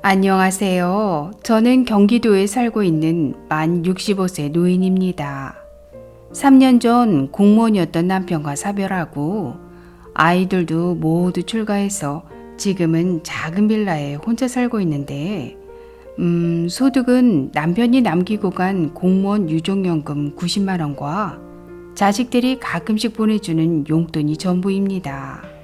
안녕하세요. 저는 경기도에 살고 있는 만 65세 노인입니다. 3년 전 공무원이었던 남편과 사별하고 아이들도 모두 출가해서 지금은 작은 빌라에 혼자 살고 있는데 소득은 남편이 남기고 간 공무원 유족연금 90만 원과 자식들이 가끔씩 보내주는 용돈이 전부입니다.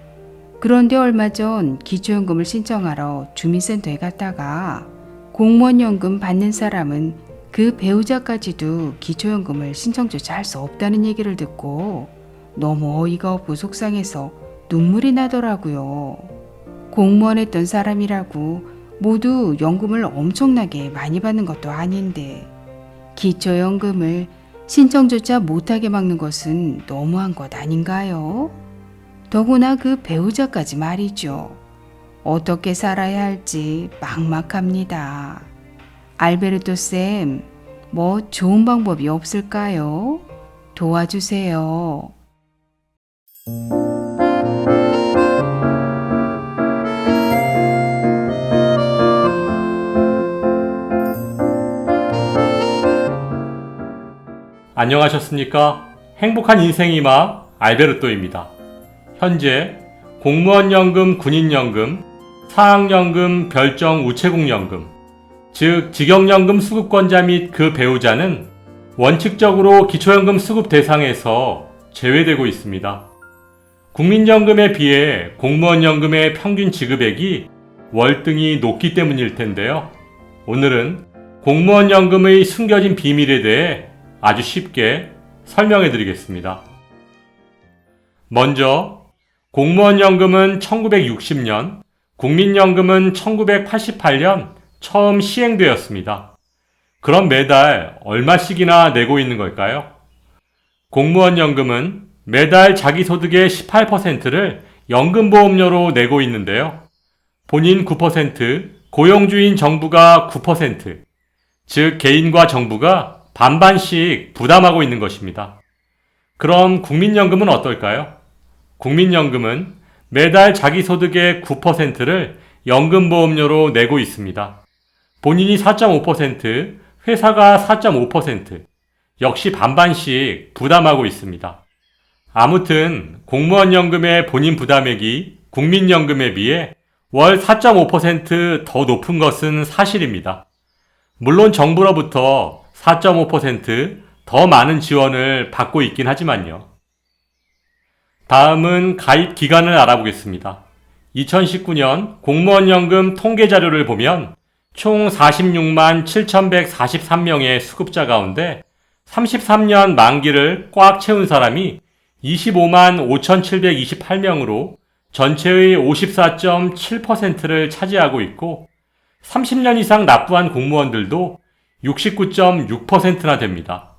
그런데 얼마 전 기초연금을 신청하러 주민센터에 갔다가 공무원연금 받는 사람은 그 배우자까지도 기초연금을 신청조차 할 수 없다는 얘기를 듣고 너무 어이가 없고 속상해서 눈물이 나더라고요. 공무원 했던 사람이라고 모두 연금을 엄청나게 많이 받는 것도 아닌데 기초연금을 신청조차 못하게 막는 것은 너무한 것 아닌가요? 더구나 그 배우자까지 말이죠. 어떻게 살아야 할지 막막합니다. 알베르토 쌤, 뭐 좋은 방법이 없을까요? 도와주세요. 안녕하셨습니까? 행복한 인생이마 알베르토입니다. 현재 공무원연금, 군인연금, 사학연금, 별정 우체국연금, 즉 직역연금 수급권자 및 그 배우자는 원칙적으로 기초연금 수급 대상에서 제외되고 있습니다. 국민연금에 비해 공무원연금의 평균 지급액이 월등히 높기 때문일 텐데요. 오늘은 공무원연금의 숨겨진 비밀에 대해 아주 쉽게 설명해 드리겠습니다. 먼저 공무원연금은 1960년, 국민연금은 1988년 처음 시행되었습니다. 그럼 매달 얼마씩이나 내고 있는 걸까요? 공무원연금은 매달 자기 소득의 18%를 연금보험료로 내고 있는데요. 본인 9%, 고용주인 정부가 9%, 즉 개인과 정부가 반반씩 부담하고 있는 것입니다. 그럼 국민연금은 어떨까요? 국민연금은 매달 자기 소득의 9%를 연금보험료로 내고 있습니다. 본인이 4.5%, 회사가 4.5%, 역시 반반씩 부담하고 있습니다. 아무튼 공무원연금의 본인 부담액이 국민연금에 비해 월 4.5% 더 높은 것은 사실입니다. 물론 정부로부터 4.5% 더 많은 지원을 받고 있긴 하지만요. 다음은 가입 기간을 알아보겠습니다. 2019년 공무원연금 통계 자료를 보면 총 46만 7,143명의 수급자 가운데 33년 만기를 꽉 채운 사람이 25만 5,728명으로 전체의 54.7%를 차지하고 있고 30년 이상 납부한 공무원들도 69.6%나 됩니다.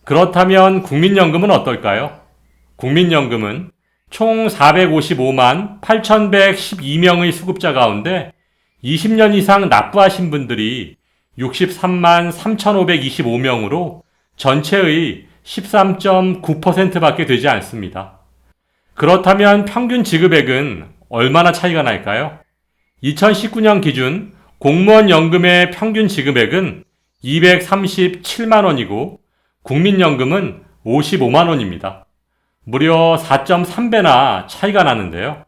그렇다면 국민연금은 어떨까요? 국민연금은 총 455만 8,112명의 수급자 가운데 20년 이상 납부하신 분들이 63만 3,525명으로 전체의 13.9%밖에 되지 않습니다. 그렇다면 평균 지급액은 얼마나 차이가 날까요? 2019년 기준 공무원연금의 평균 지급액은 237만 원이고 국민연금은 55만 원입니다. 무려 4.3배나 차이가 나는데요.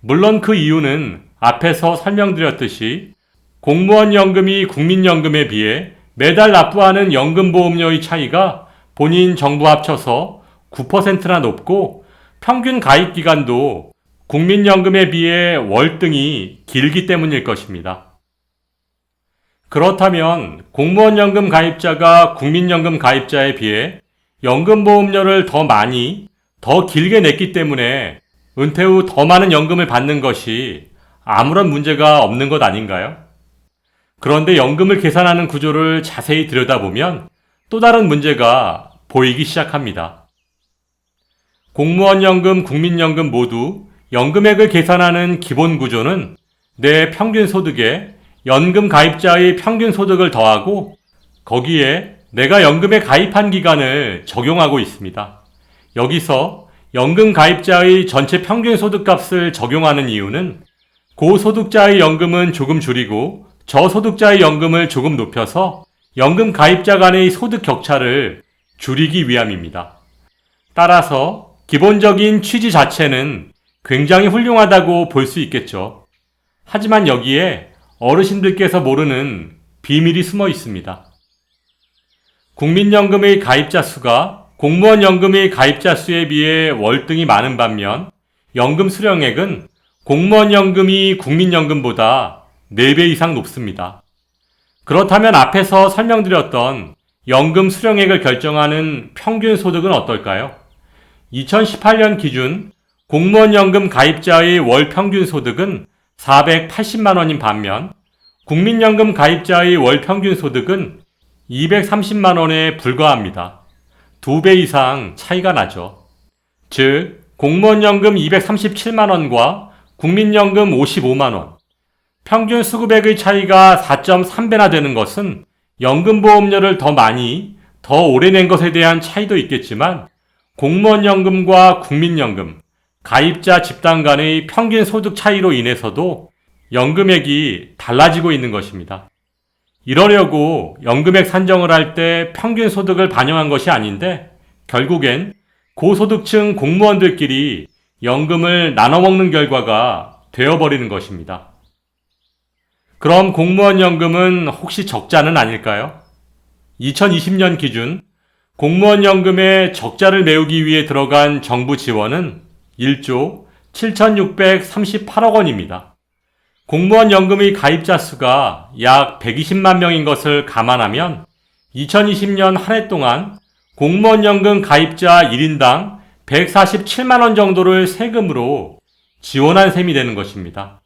물론 그 이유는 앞에서 설명드렸듯이 공무원연금이 국민연금에 비해 매달 납부하는 연금보험료의 차이가 본인 정부 합쳐서 9%나 높고 평균 가입기간도 국민연금에 비해 월등히 길기 때문일 것입니다. 그렇다면 공무원연금 가입자가 국민연금 가입자에 비해 연금보험료를 더 많이, 더 길게 냈기 때문에 은퇴 후 더 많은 연금을 받는 것이 아무런 문제가 없는 것 아닌가요? 그런데 연금을 계산하는 구조를 자세히 들여다보면 또 다른 문제가 보이기 시작합니다. 공무원연금, 국민연금 모두 연금액을 계산하는 기본 구조는 내 평균 소득에 연금 가입자의 평균 소득을 더하고 거기에 내가 연금에 가입한 기간을 적용하고 있습니다. 여기서 연금 가입자의 전체 평균 소득값을 적용하는 이유는 고소득자의 연금은 조금 줄이고 저소득자의 연금을 조금 높여서 연금 가입자 간의 소득 격차를 줄이기 위함입니다. 따라서 기본적인 취지 자체는 굉장히 훌륭하다고 볼 수 있겠죠. 하지만 여기에 어르신들께서 모르는 비밀이 숨어 있습니다. 국민연금의 가입자 수가 공무원 연금의 가입자 수에 비해 월등히 많은 반면 연금 수령액은 공무원 연금이 국민연금보다 4배 이상 높습니다. 그렇다면 앞에서 설명드렸던 연금 수령액을 결정하는 평균 소득은 어떨까요? 2018년 기준 공무원 연금 가입자의 월 평균 소득은 480만 원인 반면 국민연금 가입자의 월 평균 소득은 230만 원에 불과합니다. 2배 이상 차이가 나죠. 즉, 공무원연금 237만 원과 국민연금 55만 원, 평균 수급액의 차이가 4.3배나 되는 것은 연금보험료를 더 많이, 더 오래 낸 것에 대한 차이도 있겠지만 공무원연금과 국민연금, 가입자 집단 간의 평균 소득 차이로 인해서도 연금액이 달라지고 있는 것입니다. 이러려고 연금액 산정을 할 때 평균 소득을 반영한 것이 아닌데 결국엔 고소득층 공무원들끼리 연금을 나눠먹는 결과가 되어버리는 것입니다. 그럼 공무원 연금은 혹시 적자는 아닐까요? 2020년 기준 공무원 연금의 적자를 메우기 위해 들어간 정부 지원은 1조 7,638억 원입니다. 공무원 연금의 가입자 수가 약 120만 명인 것을 감안하면 2020년 한 해 동안 공무원 연금 가입자 1인당 147만 원 정도를 세금으로 지원한 셈이 되는 것입니다.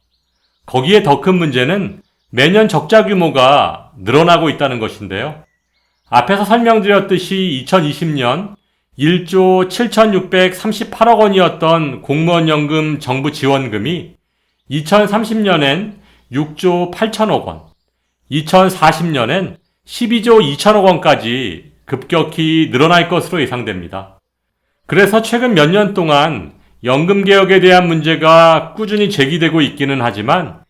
거기에 더 큰 문제는 매년 적자 규모가 늘어나고 있다는 것인데요. 앞에서 설명드렸듯이 2020년 1조 7,638억 원이었던 공무원 연금 정부 지원금이 2030년엔 6조 8천억 원, 2040년엔 12조 2천억 원까지 급격히 늘어날 것으로 예상됩니다. 그래서 최근 몇 년 동안 연금개혁에 대한 문제가 꾸준히 제기되고 있기는 하지만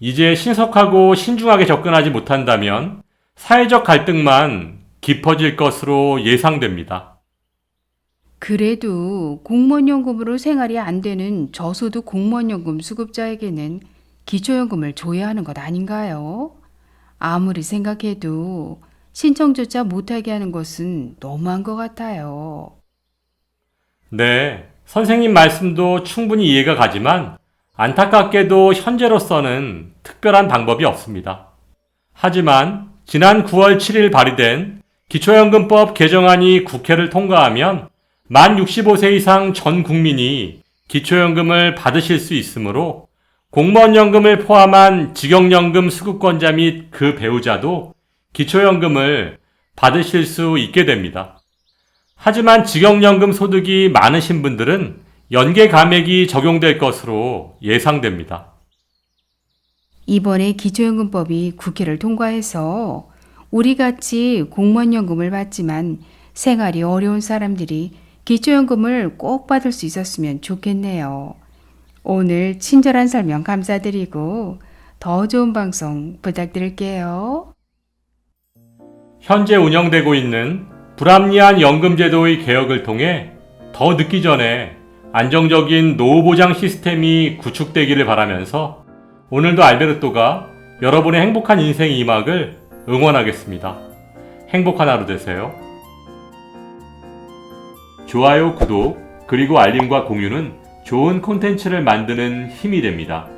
이제 신속하고 신중하게 접근하지 못한다면 사회적 갈등만 깊어질 것으로 예상됩니다. 그래도 공무원연금으로 생활이 안 되는 저소득 공무원연금 수급자에게는 기초연금을 줘야 하는 것 아닌가요? 아무리 생각해도 신청조차 못하게 하는 것은 너무한 것 같아요. 네, 선생님 말씀도 충분히 이해가 가지만 안타깝게도 현재로서는 특별한 방법이 없습니다. 하지만 지난 9월 7일 발의된 기초연금법 개정안이 국회를 통과하면 만 65세 이상 전 국민이 기초연금을 받으실 수 있으므로 공무원연금을 포함한 직영연금 수급권자 및 그 배우자도 기초연금을 받으실 수 있게 됩니다. 하지만 직영연금 소득이 많으신 분들은 연계 감액이 적용될 것으로 예상됩니다. 이번에 기초연금법이 국회를 통과해서 우리같이 공무원연금을 받지만 생활이 어려운 사람들이 기초연금을 꼭 받을 수 있었으면 좋겠네요. 오늘 친절한 설명 감사드리고 더 좋은 방송 부탁드릴게요. 현재 운영되고 있는 불합리한 연금제도의 개혁을 통해 더 늦기 전에 안정적인 노후보장 시스템이 구축되기를 바라면서 오늘도 알베르토가 여러분의 행복한 인생 2막을 응원하겠습니다. 행복한 하루 되세요. 좋아요, 구독, 그리고 알림과 공유는 좋은 콘텐츠를 만드는 힘이 됩니다.